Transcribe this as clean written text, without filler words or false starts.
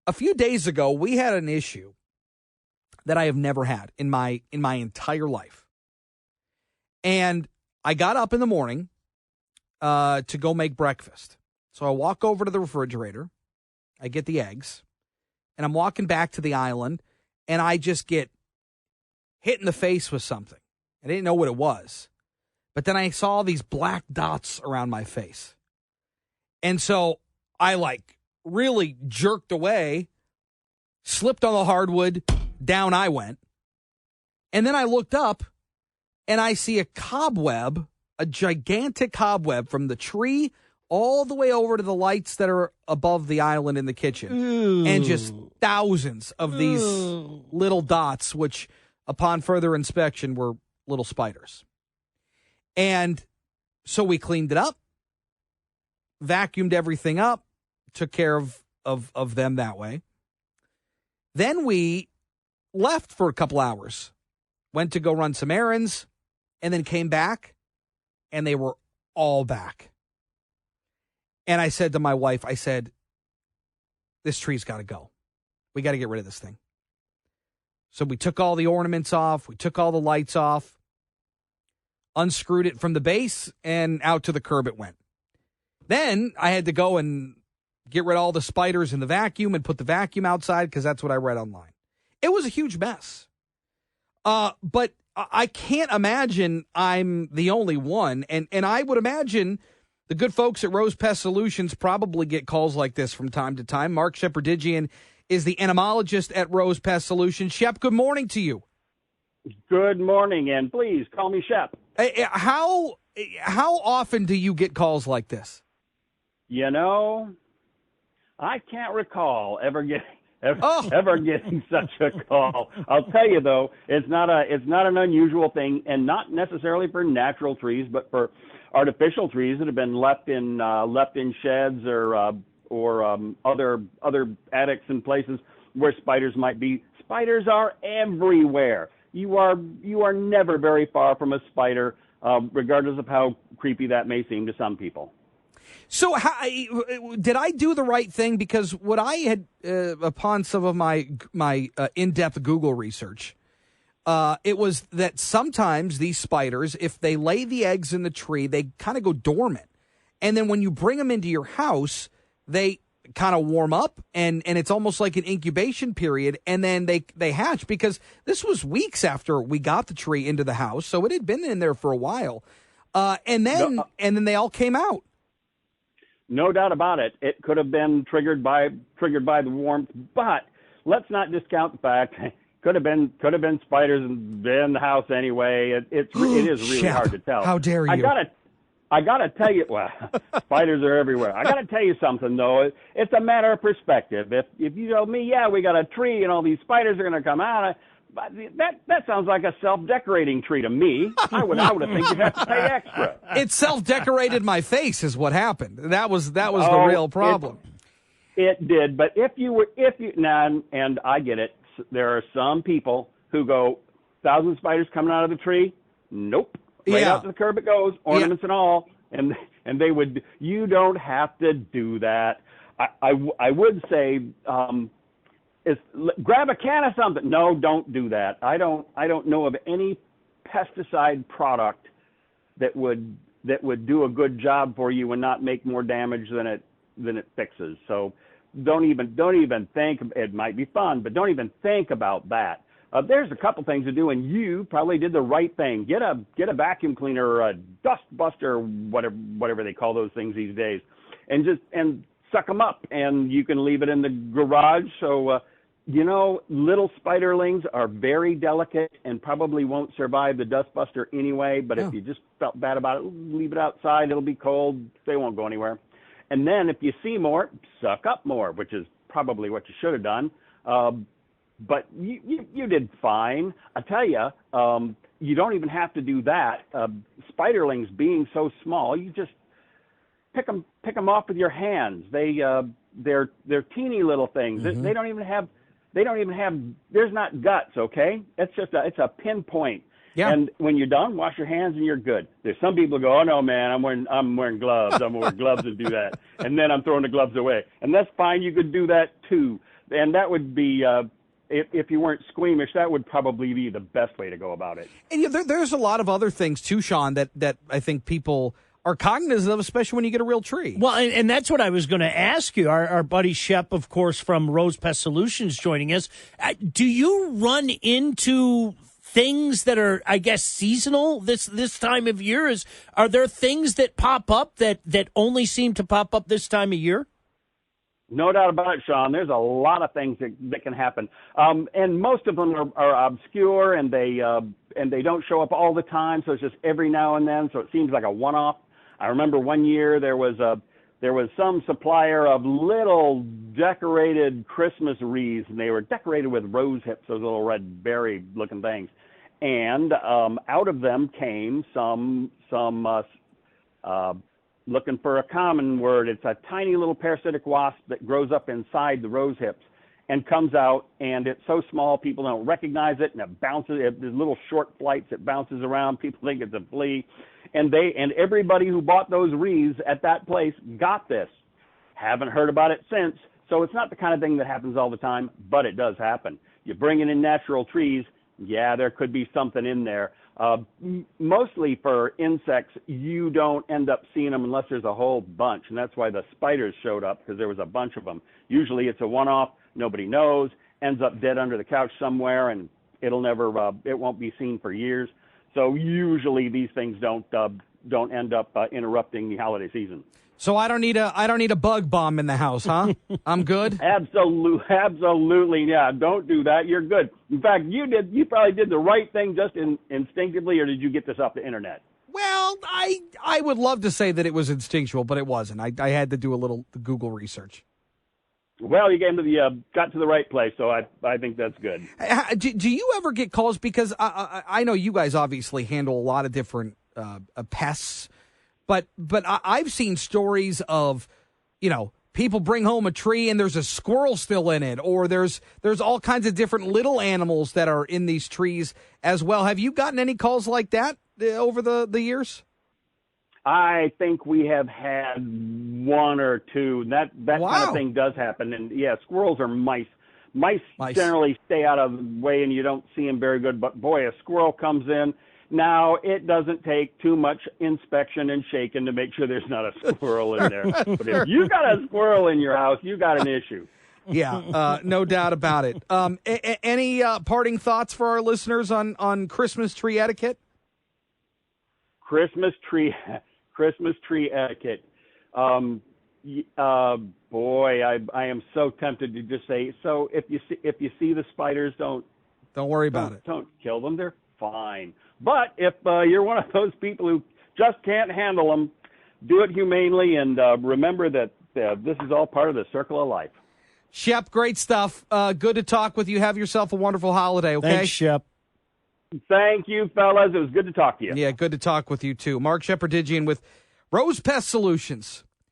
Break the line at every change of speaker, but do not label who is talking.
a few days ago, we had an issue that I have never had in my entire life. And I got up in the morning to go make breakfast. So I walk over to the refrigerator. I get the eggs. And I'm walking back to the island, and I just get hit in the face with something. I didn't know what it was. But then I saw these black dots around my face. And so I really jerked away, slipped on the hardwood, down I went. And then I looked up and I see a cobweb, a gigantic cobweb from the tree all the way over to the lights that are above the island in the kitchen.
Ooh.
And just thousands of these little dots, which upon further inspection were little spiders. And so we cleaned it up, vacuumed everything up, took care of them that way. Then we left for a couple hours, went to go run some errands, and then came back, and they were all back. And I said to my wife, I said, this tree's got to go. We got to get rid of this thing. So we took all the ornaments off. We took all the lights off, unscrewed it from the base, and out to the curb it went. Then I had to go and get rid of all the spiders in the vacuum and put the vacuum outside because that's what I read online. It was a huge mess. But I can't imagine I'm the only one. And I would imagine the good folks at Rose Pest Solutions probably get calls like this from time to time. Mark Sheperdigian is the entomologist at Rose Pest Solutions. Shep, good morning to you.
Good morning, and please call me Shep.
How often do you get calls like this?
You know, I can't recall ever getting such a call. I'll tell you though, it's not an unusual thing, and not necessarily for natural trees, but for artificial trees that have been left in sheds or other attics and places where spiders might be. Spiders are everywhere. You are never very far from a spider, regardless of how creepy that may seem to some people.
So did I do the right thing? Because what I had, upon some of my in-depth Google research, it was that sometimes these spiders, if they lay the eggs in the tree, they kind of go dormant. And then when you bring them into your house, they kind of warm up, and it's almost like an incubation period, and then they hatch, because this was weeks after we got the tree into the house, so it had been in there for a while. And then they all came out.
No doubt about it. It could have been triggered by the warmth, but let's not discount the fact could have been spiders in the house anyway. It is really
Shep,
hard to tell.
How dare you?
I gotta tell you, well, spiders are everywhere. I gotta tell you something though. It's a matter of perspective. If you told me, yeah, we got a tree and all these spiders are gonna come out, but that sounds like a self-decorating tree to me. I would have think you'd have to pay extra.
It self-decorated my face is what happened. That was the real problem.
It did, but if you now, and I get it, there are some people who go, 1,000 spiders coming out of the tree. Nope. Right out to the curb it goes, ornaments and all, and they would. You don't have to do that. I would say, grab a can of something. No, don't do that. I don't know of any pesticide product that would do a good job for you and not make more damage than it fixes. So don't even think. It might be fun, but don't even think about that. There's a couple things to do, and you probably did the right thing. Get a vacuum cleaner or a dust buster, whatever they call those things these days, and suck them up. And you can leave it in the garage. So little spiderlings are very delicate and probably won't survive the dust buster anyway. But if you just felt bad about it, leave it outside. It'll be cold. They won't go anywhere. And then if you see more, suck up more, which is probably what you should have done. But you did fine. I tell you, you don't even have to do that. Spiderlings being so small, you just pick them off with your hands. They're teeny little things. Mm-hmm. They don't even have. There's not guts. Okay, it's a pinpoint. Yeah. And when you're done, wash your hands and you're good. There's some people who go, oh no, man, I'm wearing gloves. I'm wearing gloves and do that, and then I'm throwing the gloves away, and that's fine. You could do that too. and that would be if you weren't squeamish, that would probably be the best way to go about it.
And there's a lot of other things too, Sean, that I think people are cognizant of, especially when you get a real tree.
Well, and that's what I was going to ask you. Our buddy Shep, of course, from Rose Pest Solutions, joining us. Do you run into things that are, I guess, seasonal this time of year? Are there things that pop up that only seem to pop up this time of year?
No doubt about it, Sean. There's a lot of things that can happen, and most of them are obscure, and they don't show up all the time. So it's just every now and then. So it seems like a one-off. I remember one year there was some supplier of little decorated Christmas wreaths, and they were decorated with rose hips, those little red berry-looking things. And out of them came some looking for a common word. It's a tiny little parasitic wasp that grows up inside the rose hips and comes out, and it's so small people don't recognize it, and it bounces. There's little short flights. It bounces around. People think it's a flea, and everybody who bought those wreaths at that place got this. Haven't heard about it since. So it's not the kind of thing that happens all the time, but it does happen. You bring in natural trees, yeah, there could be something in there. Mostly for insects, you don't end up seeing them unless there's a whole bunch, and that's why the spiders showed up, because there was a bunch of them. Usually it's a one-off, nobody knows, ends up dead under the couch somewhere, and it won't be seen for years. So usually these things don't end up interrupting the holiday season.
So I don't need a bug bomb in the house, huh? I'm good?
Absolutely, yeah. Don't do that. You're good. In fact, you probably did the right thing just instinctively, or did you get this off the internet?
Well, I would love to say that it was instinctual, but it wasn't. I had to do a little Google research.
Well, you got to the right place, so I think that's good.
Do you ever get calls? Because I know you guys obviously handle a lot of different pests. But I've seen stories of, people bring home a tree and there's a squirrel still in it, or there's all kinds of different little animals that are in these trees as well. Have you gotten any calls like that over the years?
I think we have had one or two. That
Wow.
kind of thing does happen. And yeah, squirrels are mice. Mice generally stay out of the way and you don't see them very good. But boy, a squirrel comes in. Now, it doesn't take too much inspection and shaking to make sure there's not a squirrel in there. But if you got a squirrel in your house, you got an issue.
Yeah, no doubt about it. Any parting thoughts for our listeners on Christmas tree etiquette?
Christmas tree etiquette. Boy, I am so tempted to just say, so if you see the spiders, don't
worry about it.
Don't kill them. They're fine. But if you're one of those people who just can't handle them, do it humanely, and remember that this is all part of the circle of life.
Shep, great stuff. Good to talk with you. Have yourself a wonderful holiday, okay?
Thanks, Shep.
Thank you, fellas. It was good to talk to you.
Yeah, good to talk with you, too. Mark Sheperdigian with Rose Pest Solutions.